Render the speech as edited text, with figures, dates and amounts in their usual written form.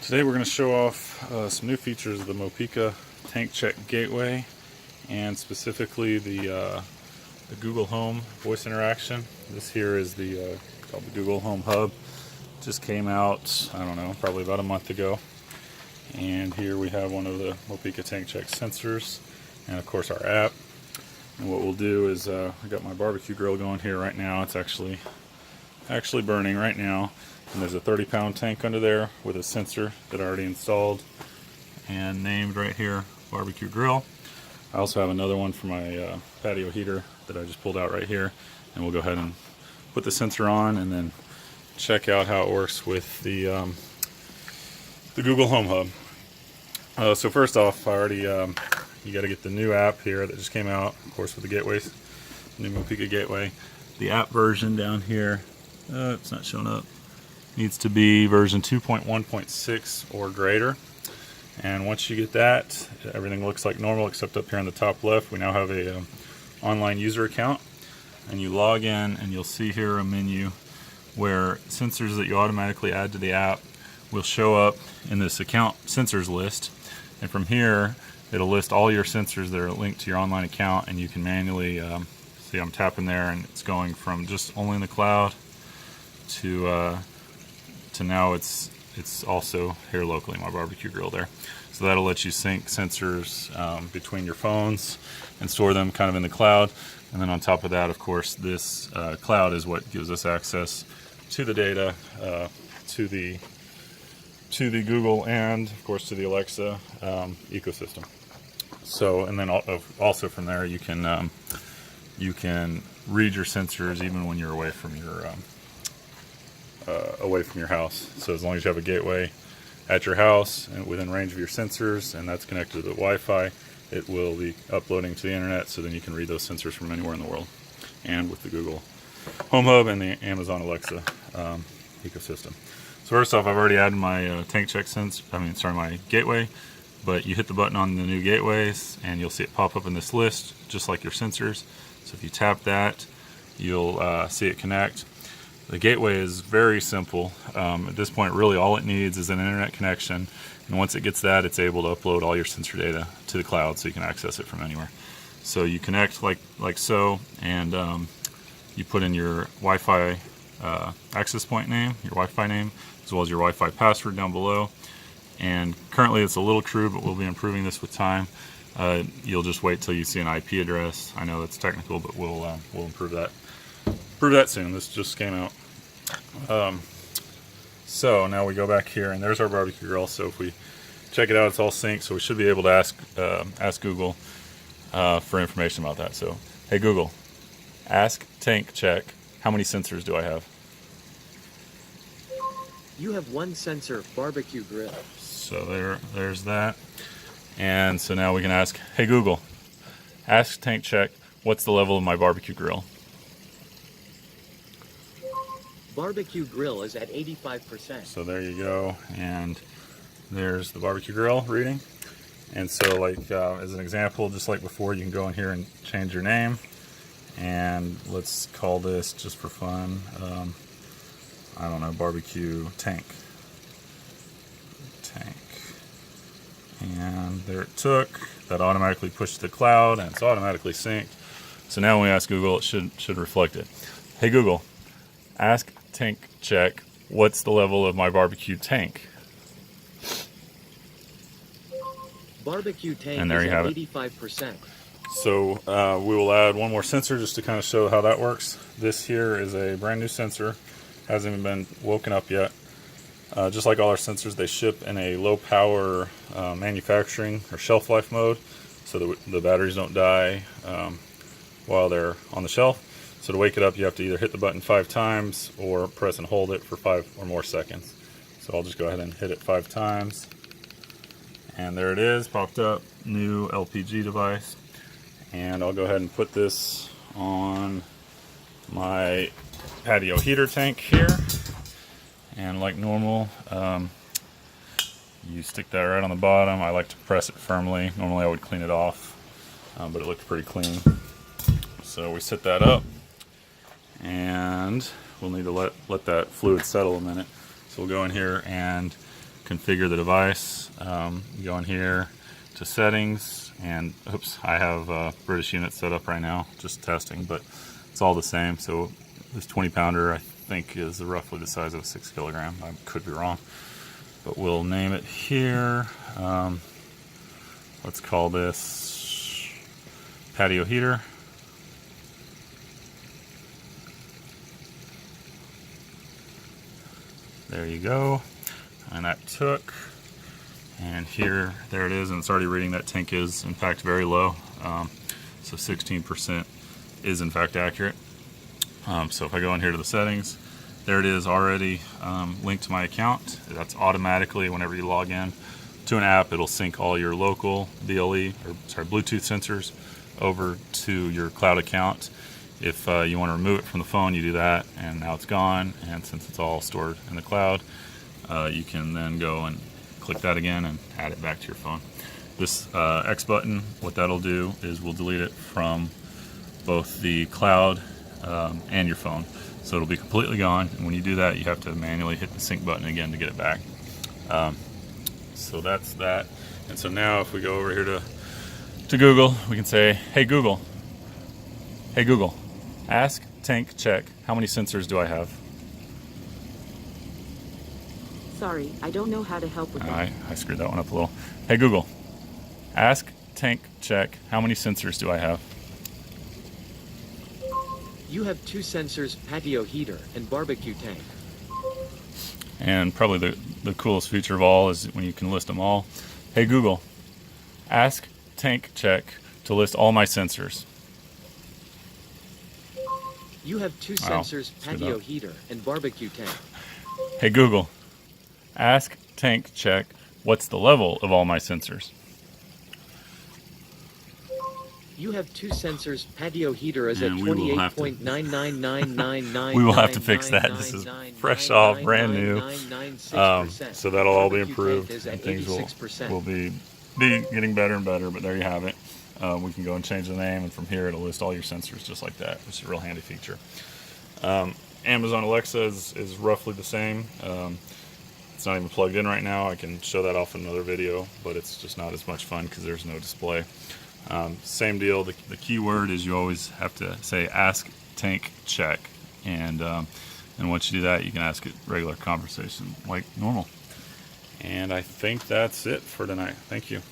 Today we're going to show off some new features of the Mopeka Tank Check Gateway, and specifically the Google Home voice interaction. This here is the called the Google Home Hub. Just came out, I don't know, probably about a month ago. And here we have one of the Mopeka Tank Check sensors, and of course our app. And what we'll do is, I got my barbecue grill going here right now. It's actually burning right now. And there's a 30-pound tank under there with a sensor that I already installed and named right here, barbecue grill. I also have another one for my patio heater that I just pulled out right here. And we'll go ahead and put the sensor on and then check out how it works with the Google Home Hub. So first off, you got to get the new app here that just came out, of course, with the gateways, new Mopeka gateway. The app version down here, it's not showing up. Needs to be version 2.1.6 or greater. And once you get that, everything looks like normal except up here on the top left. We now have a online user account, and you log in and you'll see here a menu where sensors that you automatically add to the app will show up in this account sensors list. And from here, it'll list all your sensors that are linked to your online account, and you can manually see I'm tapping there, and it's going from just only in the cloud to now it's also here locally, my barbecue grill there. So that'll let you sync sensors between your phones and store them kind of in the cloud. And then on top of that, of course, this cloud is what gives us access to the data, to the Google, and of course to the Alexa ecosystem. So, and then also from there you can read your sensors even when you're away from your house. So as long as you have a gateway at your house and within range of your sensors, and that's connected to the Wi-Fi, it will be uploading to the internet, so then you can read those sensors from anywhere in the world. And with the Google Home Hub and the Amazon Alexa ecosystem. So first off, I've already added my tank check my gateway, but you hit the button on the new gateways and you'll see it pop up in this list, just like your sensors. So if you tap that, you'll see it connect. The gateway is very simple. At this point, really all it needs is an internet connection, and once it gets that, it's able to upload all your sensor data to the cloud so you can access it from anywhere. So you connect like so, and you put in your Wi-Fi access point name, your Wi-Fi name, as well as your Wi-Fi password down below. And currently it's a little crude, but we'll be improving this with time. You'll just wait till you see an IP address. I know that's technical, but we'll improve that. Soon. This just came out. So now we go back here, and there's our barbecue grill. So if we check it out, it's all synced. So we should be able to ask Google for information about that. So, hey Google, ask Tank Check, how many sensors do I have? You have one sensor, barbecue grill. So there's that. And so now we can ask, hey Google, ask Tank Check, what's the level of my barbecue grill? Barbecue grill is at 85%. So there you go, and there's the barbecue grill reading. And so, like as an example, just like before, you can go in here and change your name, and let's call this, just for fun, I don't know, barbecue tank. And there it took. That automatically pushed to the cloud, and it's automatically synced. So now when we ask Google, it should reflect it. Hey Google, ask Tank Check, what's the level of my barbecue tank? Barbecue tank and there is you at have 85%. So we will add one more sensor just to kind of show how that works. This here is a brand new sensor, hasn't even been woken up yet. Just like all our sensors, they ship in a low power manufacturing or shelf life mode, so the batteries don't die while they're on the shelf. So to wake it up, you have to either hit the button 5 times or press and hold it for 5 or more seconds. So I'll just go ahead and hit it 5 times. And there it is, popped up, new LPG device. And I'll go ahead and put this on my patio heater tank here. And like normal, you stick that right on the bottom. I like to press it firmly. Normally I would clean it off, but it looked pretty clean. So we set that up, and we'll need to let that fluid settle a minute. So we'll go in here and configure the device. You go in here to settings, and oops, I have British units set up right now, just testing, but it's all the same. So this 20-pounder I think is roughly the size of a 6 kilogram. I could be wrong, but we'll name it here. Let's call this patio heater. There you go. And that took, and there it is, and it's already reading that tank is in fact very low. So 16% is in fact accurate. So if I go in here to the settings, there it is already linked to my account. That's automatically, whenever you log in to an app, it'll sync all your local Bluetooth sensors over to your cloud account. If you want to remove it from the phone, you do that, and now it's gone. And since it's all stored in the cloud, you can then go and click that again and add it back to your phone. This X button, what that'll do is we'll delete it from both the cloud and your phone. So it'll be completely gone, and when you do that, you have to manually hit the sync button again to get it back. So that's that. And so now if we go over here to Google, we can say, hey Google, ask tank check, how many sensors do I have? Sorry, I don't know how to help with that. I screwed that one up a little. Hey Google, ask tank check, how many sensors do I have? You have 2 sensors, patio heater and barbecue tank. And probably the coolest feature of all is when you can list them all. Hey Google, ask tank check to list all my sensors. You have 2 sensors, patio heater and barbecue tank. Hey Google, ask tank check what's the level of all my sensors. You have 2 sensors, patio heater is at And we will have to 28.99999. we will have to fix that. This is fresh off, brand new. So that'll all be improved, and things will be getting better and better, but there you have it. We can go and change the name, and from here it'll list all your sensors just like that, which is a real handy feature. Amazon Alexa is roughly the same. It's not even plugged in right now. I can show that off in another video, but it's just not as much fun because there's no display. Same deal. The keyword is you always have to say ask tank check, and once you do that, you can ask it regular conversation like normal. And I think that's it for tonight. Thank you.